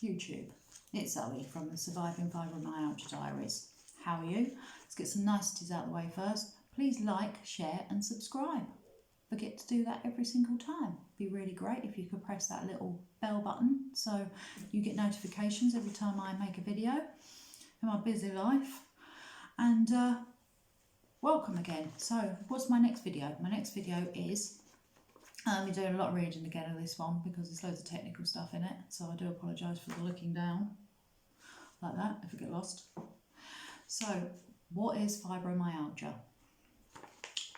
YouTube. It's Zoe from the Surviving Fibromyalgia Diaries. How are you? Let's get some niceties out of the way first. Please like, share and subscribe. Forget to do that every single time. Be really great if you could press that little bell button so you get notifications every time I make a video in my busy life. And welcome again. So what's my next video? My next video is you're doing a lot of reading again of this one because there's loads of technical stuff in it, so I do apologise for the looking down like that if I get lost. So what is fibromyalgia?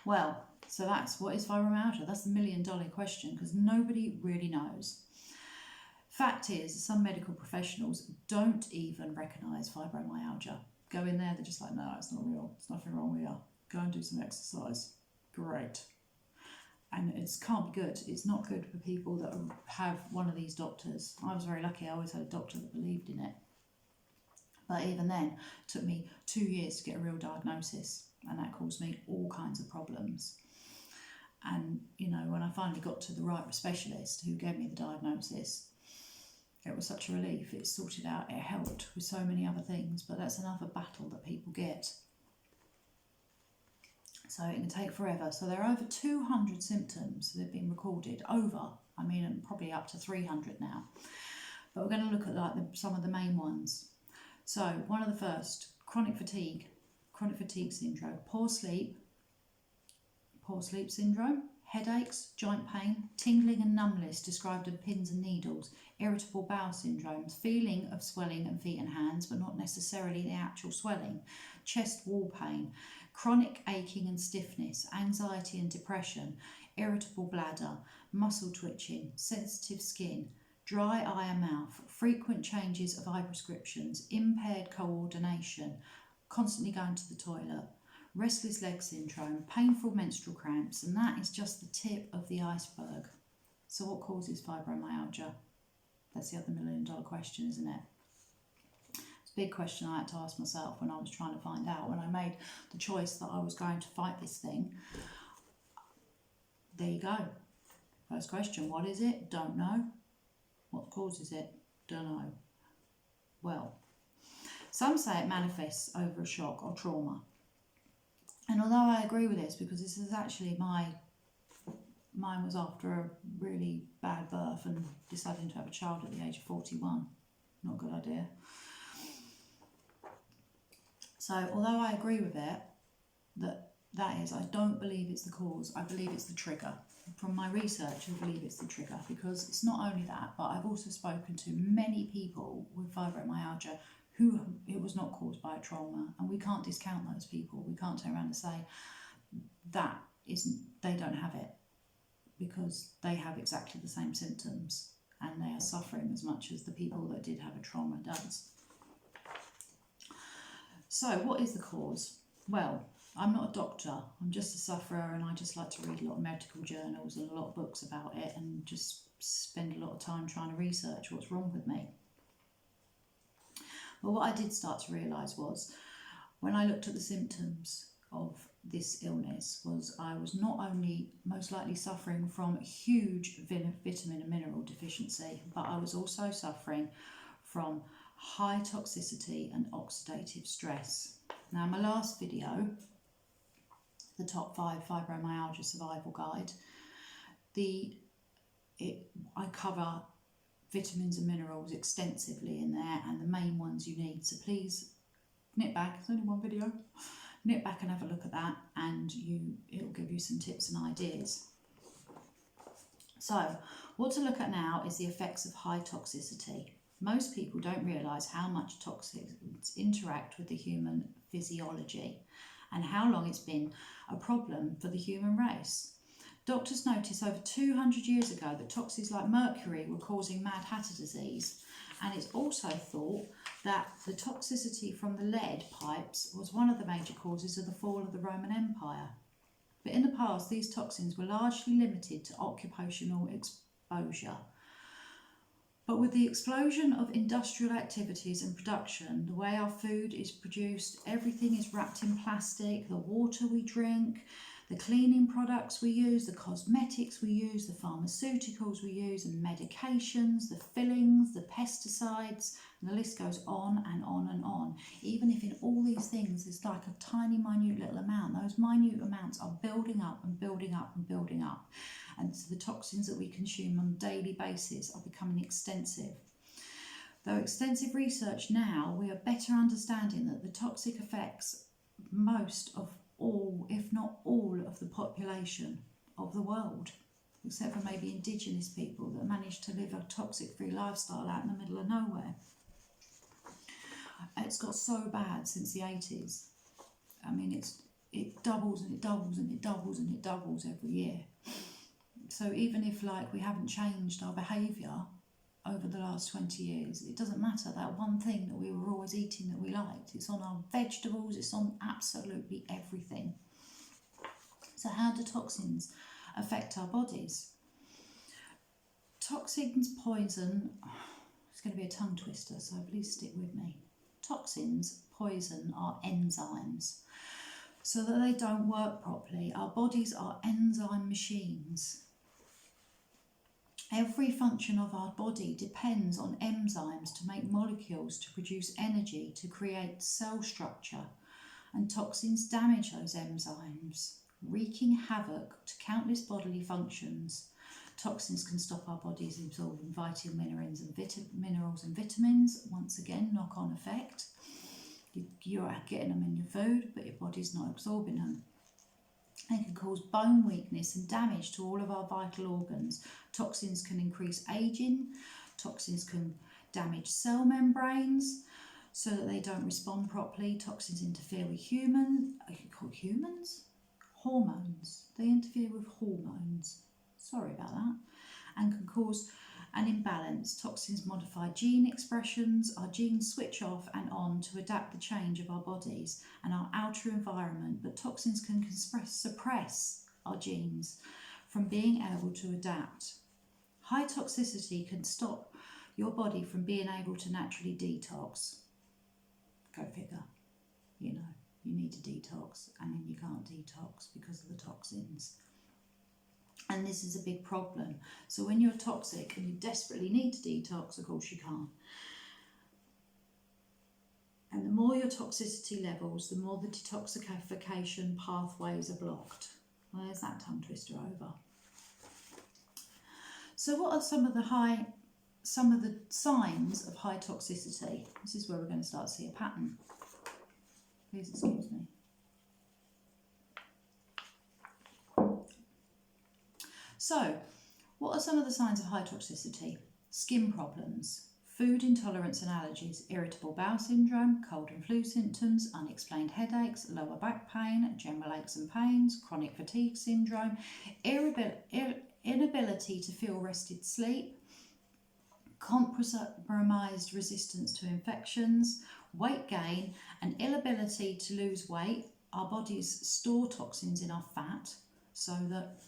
Well, so what is fibromyalgia? That's the $1 million question because nobody really knows. Fact is, some medical professionals don't even recognise fibromyalgia. Go in there, they're just like, no, it's not real, there's nothing wrong with you. Go and do some exercise. Great. And it can't be good. It's not good for people that have one of these doctors. I was very lucky, I always had a doctor that believed in it. But even then, it took me 2 years to get a real diagnosis, and that caused me all kinds of problems. And, you know, when I finally got to the right specialist who gave me the diagnosis, it was such a relief. It sorted out, it helped with so many other things, but that's another battle that people get. So it can take forever. So there are over 200 symptoms that have been recorded, probably up to 300 now. But we're going to look at some of the main ones. So one of the first, chronic fatigue syndrome, poor sleep syndrome, headaches, joint pain, tingling and numbness described in pins and needles, irritable bowel syndromes, feeling of swelling in feet and hands but not necessarily the actual swelling, chest wall pain, chronic aching and stiffness, anxiety and depression, irritable bladder, muscle twitching, sensitive skin, dry eye and mouth, frequent changes of eye prescriptions, impaired coordination, constantly going to the toilet, restless leg syndrome, painful menstrual cramps, and that is just the tip of the iceberg. So what causes fibromyalgia? That's the other $1 million question, isn't it? It's a big question I had to ask myself when I was trying to find out. When I made the choice that I was going to fight this thing, there you go. First question, what is it? Don't know. What causes it? Don't know. Well, some say it manifests over a shock or trauma. And although I agree with this, because this is actually mine was after a really bad birth and deciding to have a child at the age of 41. Not a good idea. So although I agree with it, I don't believe it's the cause, I believe it's the trigger. From my research, I believe it's the trigger because it's not only that, but I've also spoken to many people with fibromyalgia who it was not caused by a trauma, and we can't discount those people. We can't turn around and say they don't have it because they have exactly the same symptoms and they are suffering as much as the people that did have a trauma does. So what is the cause? Well, I'm not a doctor, I'm just a sufferer, and I just like to read a lot of medical journals and a lot of books about it and just spend a lot of time trying to research what's wrong with me. But what I did start to realise was, when I looked at the symptoms of this illness, was I was not only most likely suffering from huge vitamin and mineral deficiency, but I was also suffering from high toxicity and oxidative stress. Now, in my last video, the top 5 fibromyalgia survival guide, I cover vitamins and minerals extensively in there and the main ones you need. So please nip back, it's only one video, nip back and have a look at that, and it'll give you some tips and ideas. So what to look at now is the effects of high toxicity. Most people don't realise how much toxins interact with the human physiology and how long it's been a problem for the human race. Doctors noticed over 200 years ago that toxins like mercury were causing Mad Hatter disease, and it's also thought that the toxicity from the lead pipes was one of the major causes of the fall of the Roman Empire. But in the past, these toxins were largely limited to occupational exposure. But with the explosion of industrial activities and production, the way our food is produced, everything is wrapped in plastic, the water we drink, the cleaning products we use, the cosmetics we use, the pharmaceuticals we use, and medications, the fillings, the pesticides, and the list goes on and on and on. Even if in all these things there's like a tiny minute little amount, those minute amounts are building up and building up and building up. And so the toxins that we consume on a daily basis are becoming extensive. Though extensive research now, we are better understanding that the toxic affects most of all, if not all, of the population of the world, except for maybe indigenous people that manage to live a toxic-free lifestyle out in the middle of nowhere. It's got so bad since the 80s. I mean, it doubles and it doubles and it doubles and it doubles every year. So even if like we haven't changed our behaviour over the last 20 years, it doesn't matter. That one thing that we were always eating that we liked, it's on our vegetables, it's on absolutely everything. So how do toxins affect our bodies? Toxins poison, it's going to be a tongue twister, so please stick with me. Toxins poison our enzymes so that they don't work properly. Our bodies are enzyme machines. Every function of our body depends on enzymes to make molecules, to produce energy, to create cell structure, and toxins damage those enzymes, wreaking havoc to countless bodily functions. Toxins can stop our bodies absorbing vital minerals and vitamins. Once again, knock-on effect. You're getting them in your food, but your body's not absorbing them. They can cause bone weakness and damage to all of our vital organs. Toxins can increase aging. Toxins can damage cell membranes so that they don't respond properly. Toxins interfere with hormones. They interfere with hormones. Sorry about that. And can cause an imbalance. Toxins modify gene expressions. Our genes switch off and on to adapt the change of our bodies and our outer environment, but toxins can suppress our genes from being able to adapt. High toxicity can stop your body from being able to naturally detox. Go figure. You know, you need to detox and then you can't detox because of the toxins. And this is a big problem. So when you're toxic and you desperately need to detox, of course you can't. And the more your toxicity levels, the more the detoxification pathways are blocked. Well, there's that tongue twister over. So what are some of the signs of high toxicity? This is where we're going to start to see a pattern. Please excuse me. So, what are some of the signs of high toxicity? Skin problems, food intolerance and allergies, irritable bowel syndrome, cold and flu symptoms, unexplained headaches, lower back pain, general aches and pains, chronic fatigue syndrome, inability to feel rested sleep, compromised resistance to infections, weight gain, and inability to lose weight. Our bodies store toxins in our fat so that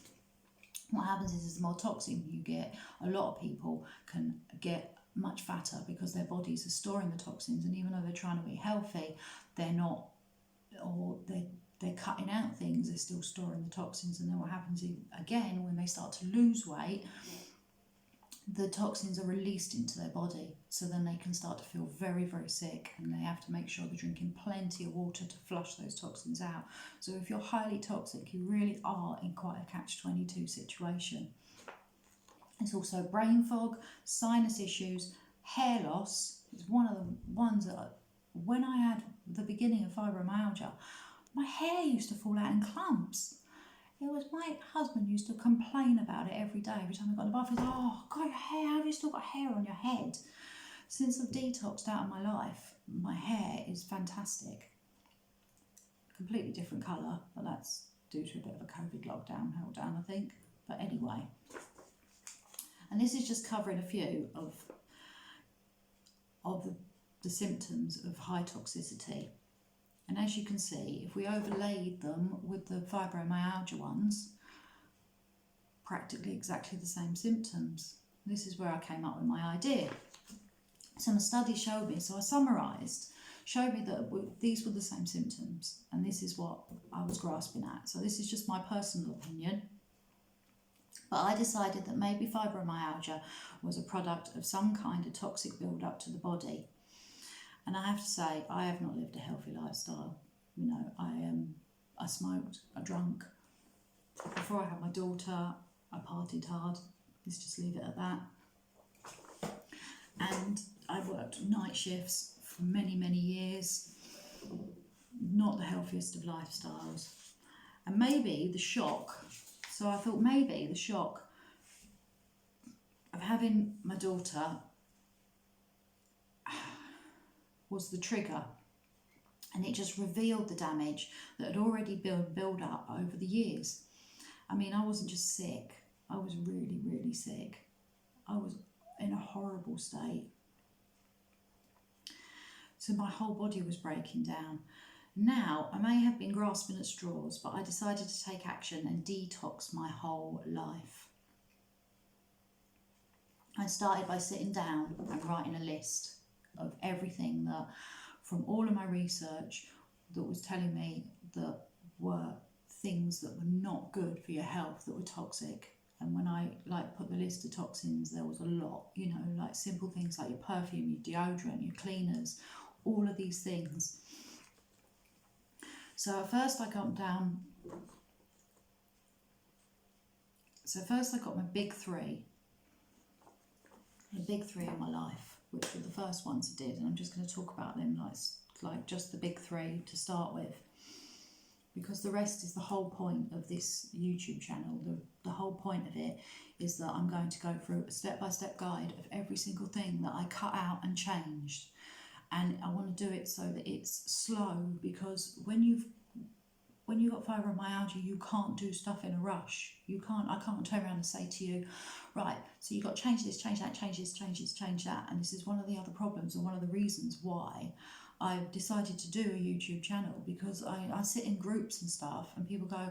what happens is the more toxin you get, a lot of people can get much fatter because their bodies are storing the toxins, and even though they're trying to be healthy, they're not, or they're cutting out things, they're still storing the toxins. And then what happens is, again, when they start to lose weight, the toxins are released into their body, so then they can start to feel very, very sick, and they have to make sure they're drinking plenty of water to flush those toxins out. So if you're highly toxic, you really are in quite a catch-22 situation. There's also brain fog, sinus issues, hair loss. It's one of the ones that, when I had the beginning of fibromyalgia, my hair used to fall out in clumps. It was my husband used to complain about it every day. Every time I got in the bath, he said, "Oh, God, your hair, how have you still got hair on your head?" Since I've detoxed out of my life, my hair is fantastic. Completely different colour, but that's due to a bit of a COVID lockdown held down, I think. But anyway, and this is just covering a few of the symptoms of high toxicity. And as you can see, if we overlaid them with the fibromyalgia ones, practically exactly the same symptoms. This is where I came up with my idea. So my study showed me, so I summarised showed me that these were the same symptoms, and this is what I was grasping at. So this is just my personal opinion. But I decided that maybe fibromyalgia was a product of some kind of toxic build-up to the body. And I have to say, I have not lived a healthy lifestyle. You know, I smoked, I drank. Before I had my daughter, I partied hard. Let's just leave it at that. And I worked night shifts for many, many years. Not the healthiest of lifestyles. And maybe the shock, so I thought maybe the shock of having my daughter was the trigger, and it just revealed the damage that had already been built up over the years. I mean, I wasn't just sick, I was really, really sick. I was in a horrible state. So my whole body was breaking down. Now, I may have been grasping at straws, but I decided to take action and detox my whole life. I started by sitting down and writing a list of everything that, from all of my research, that was telling me that were things that were not good for your health, that were toxic. And when I put the list of toxins, there was a lot, you know, like simple things like your perfume, your deodorant, your cleaners, all of these things. So at first I got down, first I got my big three in my life, which were the first ones I did, and I'm just going to talk about them like just the big three to start with, because the rest is the whole point of this YouTube channel. The whole point of it is that I'm going to go through a step-by-step guide of every single thing that I cut out and changed. And I want to do it so that it's slow, because when you've got fibromyalgia, you can't do stuff in a rush. I can't turn around and say to you, right, so you've got to change this, change that, change this, change this, change that. And this is one of the other problems, and one of the reasons why I've decided to do a YouTube channel, because I sit in groups and stuff, and people go,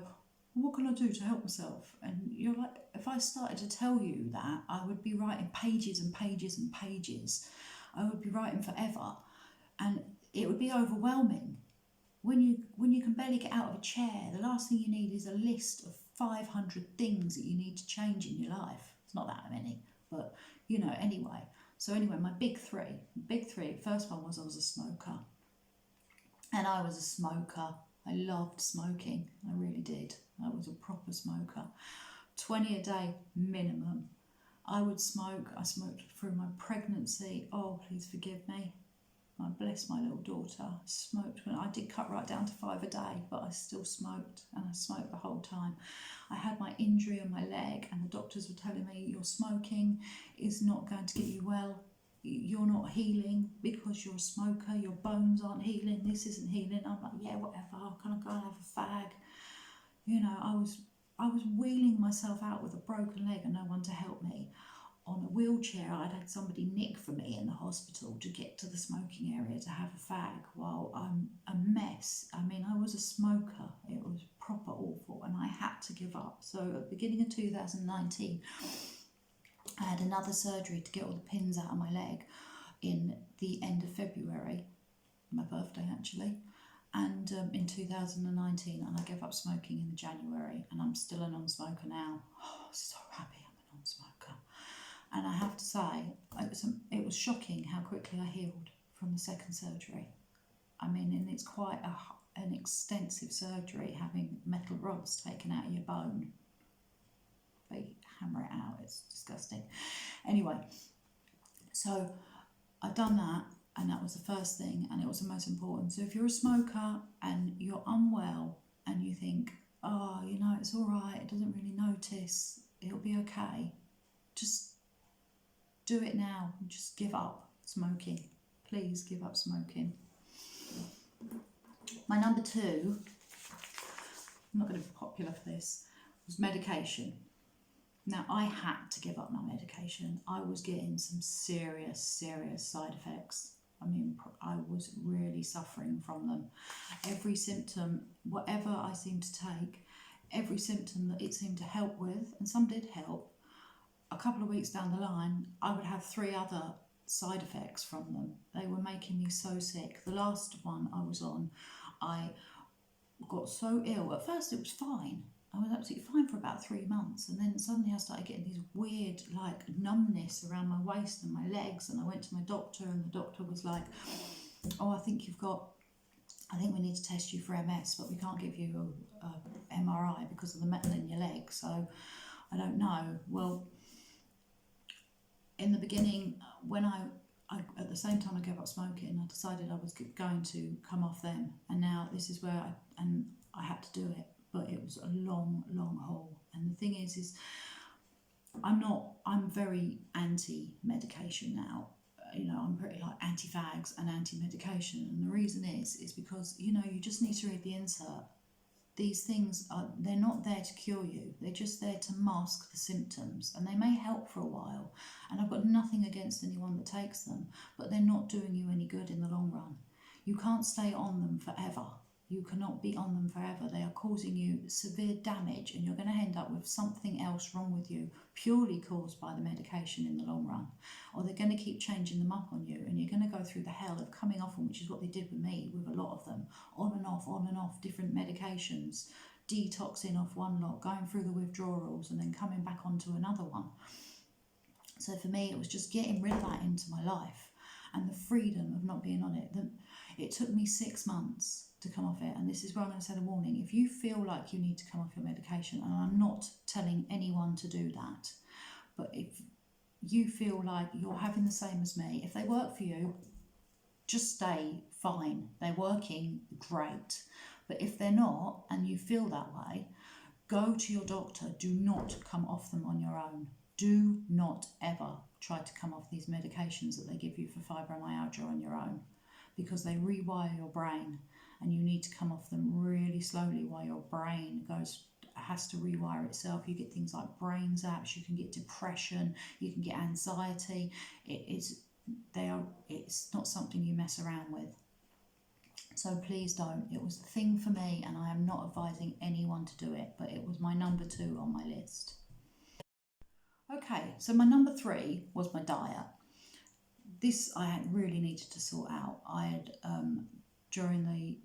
what can I do to help myself? And you're like, if I started to tell you that, I would be writing pages and pages and pages. I would be writing forever, and it would be overwhelming. When you can barely get out of a chair, the last thing you need is a list of 500 things that you need to change in your life. It's not that many, but you know, anyway. So anyway, my big three, first one was I was a smoker. And I was a smoker. I loved smoking. I really did. I was a proper smoker. 20 a day minimum. I would smoke. I smoked through my pregnancy. Oh, please forgive me. I bless my little daughter. I smoked when I did cut right down to 5 a day, but I still smoked, and I smoked the whole time. I had my injury on my leg, and the doctors were telling me, your smoking is not going to get you well. You're not healing because you're a smoker. Your bones aren't healing. This isn't healing. I'm like, yeah, whatever. Can I go and have a fag? You know, I was wheeling myself out with a broken leg and no one to help me. On a wheelchair, I'd had somebody nick for me in the hospital to get to the smoking area to have a fag while I'm a mess. I mean, I was a smoker. It was proper awful, and I had to give up. So at the beginning of 2019, I had another surgery to get all the pins out of my leg in the end of February, my birthday actually, and in 2019, and I gave up smoking in January, and I'm still a non-smoker now. Oh, so happy I'm a non-smoker. And I have to say, it was shocking how quickly I healed from the second surgery. I mean, and it's quite an extensive surgery, having metal rods taken out of your bone. They hammer it out, it's disgusting. Anyway, so I'd done that, and that was the first thing, and it was the most important. So if you're a smoker and you're unwell and you think, oh, you know, it's all right, it doesn't really notice, it'll be okay, just do it now. Just give up smoking. Please give up smoking. My number two, I'm not going to be popular for this, was medication. Now, I had to give up my medication. I was getting some serious side effects. I mean, I was really suffering from them. Every symptom, whatever I seemed to take, every symptom that it seemed to help with, and some did help, a couple of weeks down the line, I would have 3 other side effects from them. They were making me so sick. The last one I was on, I got so ill. At first it was fine. I was absolutely fine for about 3 months, and then suddenly I started getting these weird like numbness around my waist and my legs, and I went to my doctor, and the doctor was like, oh, I think we need to test you for MS, but we can't give you a MRI because of the metal in your leg, so I don't know. Well, in the beginning, when I at the same time I gave up smoking, I decided I was going to come off them, and now this is where I had to do it, but it was a long haul. And the thing is I'm very anti-medication now. You know, I'm pretty like anti-fags and anti-medication, and the reason is because, you know, you just need to read the insert. These things they're not there to cure you, they're just there to mask the symptoms, and they may help for a while, and I've got nothing against anyone that takes them, but they're not doing you any good in the long run. You can't stay on them forever. You cannot be on them forever. They are causing you severe damage, and you're going to end up with something else wrong with you purely caused by the medication in the long run. Or they're going to keep changing them up on you, and you're going to go through the hell of coming off them, which is what they did with me, with a lot of them. On and off, different medications, detoxing off one lot, going through the withdrawals, and then coming back onto another one. So for me, it was just getting rid of that into my life, and the freedom of not being on it. It took me 6 months to come off it, and this is where I'm going to set a warning. If you feel like you need to come off your medication, and I'm not telling anyone to do that, but if you feel like you're having the same as me, if they work for you, just stay, fine. They're working, great. But if they're not, and you feel that way, go to your doctor. Do not come off them on your own. Do not ever try to come off these medications that they give you for fibromyalgia on your own, because they rewire your brain, and you need to come off them really slowly while your brain has to rewire itself. You get things like brain zaps, you can get depression, you can get anxiety. It's not something you mess around with. So please don't. It was the thing for me, and I am not advising anyone to do it, but it was my number 2 on my list. Okay, so my number 3 was my diet. This I had really needed to sort out. I had, during the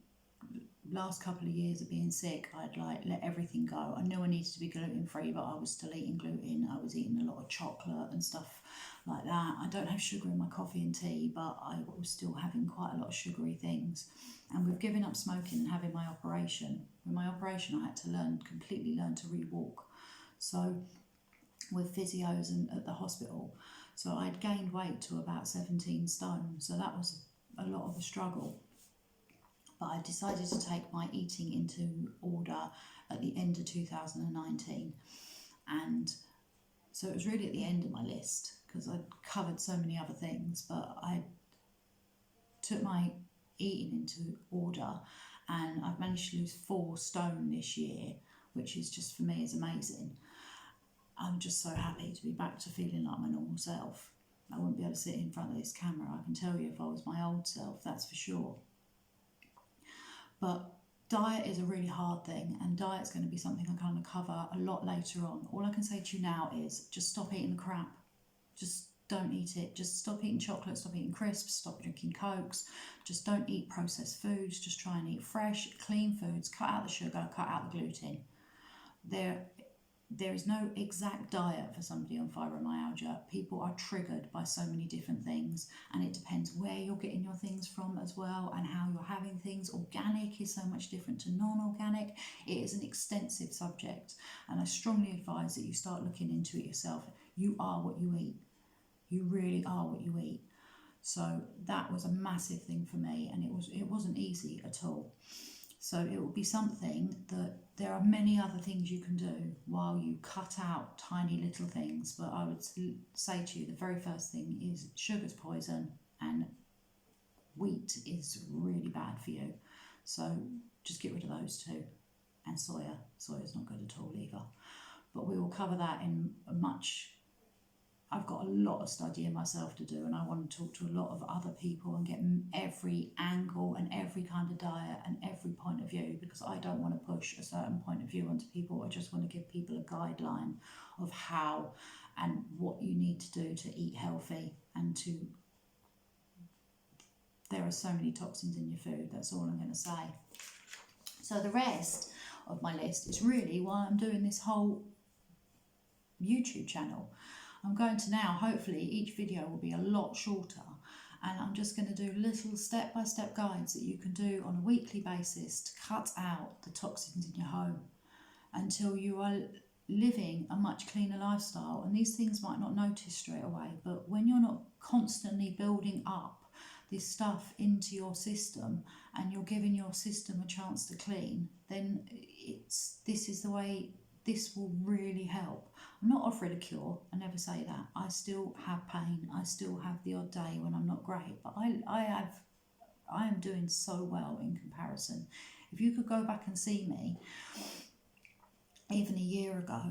last couple of years of being sick, I'd like let everything go. I knew I needed to be gluten-free, but I was still eating gluten. I was eating a lot of chocolate and stuff like that. I don't have sugar in my coffee and tea, but I was still having quite a lot of sugary things. And with giving up smoking and having my operation, with my operation I had to completely learn to re-walk. So with physios and at the hospital, so I'd gained weight to about 17 stone. So that was a lot of a struggle. But I decided to take my eating into order at the end of 2019. And so it was really at the end of my list, because I'd covered so many other things, but I took my eating into order, and I've managed to lose 4 stone this year, which is just, for me, is amazing. I'm just so happy to be back to feeling like my normal self. I wouldn't be able to sit in front of this camera, I can tell you, if I was my old self, that's for sure. But diet is a really hard thing, and diet's going to be something I'm going to cover a lot later on. All I can say to you now is just stop eating the crap. Just don't eat it. Just stop eating chocolate, stop eating crisps, stop drinking Cokes. Just don't eat processed foods. Just try and eat fresh, clean foods. Cut out the sugar, cut out the gluten. There is no exact diet for somebody on fibromyalgia. People are triggered by so many different things, and it depends where you're getting your things from as well, and how you're having things. Organic is so much different to non-organic. It is an extensive subject, and I strongly advise that you start looking into it yourself. You are what you eat. You really are what you eat. So that was a massive thing for me, and it wasn't easy at all. So it will be something that there are many other things you can do while you cut out tiny little things. But I would say to you, the very first thing is sugar's poison, and wheat is really bad for you. So just get rid of those 2. And soya. Soya's not good at all either. But we will cover that in I've got a lot of studying myself to do, and I want to talk to a lot of other people and get every angle and every kind of diet and every point of view, because I don't want to push a certain point of view onto people. I just want to give people a guideline of how and what you need to do to eat healthy and to there are so many toxins in your food. That's all I'm going to say. So the rest of my list is really why I'm doing this whole YouTube channel. I'm going to now, hopefully each video will be a lot shorter, and I'm just going to do little step-by-step guides that you can do on a weekly basis to cut out the toxins in your home until you are living a much cleaner lifestyle. And these things might not notice straight away, but when you're not constantly building up this stuff into your system and you're giving your system a chance to clean, then this is the way this will really help. I'm not offering a cure, I never say that. I still have pain, I still have the odd day when I'm not great, but I am doing so well in comparison. If you could go back and see me even a year ago,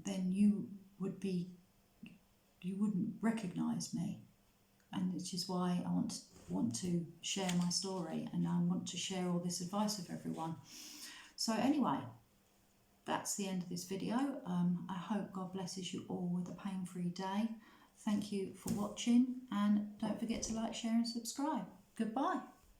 then you wouldn't recognise me. And which is why I want to share my story, and I want to share all this advice with everyone. So anyway, that's the end of this video. I hope God blesses you all with a pain-free day. Thank you for watching, and don't forget to like, share and subscribe. Goodbye.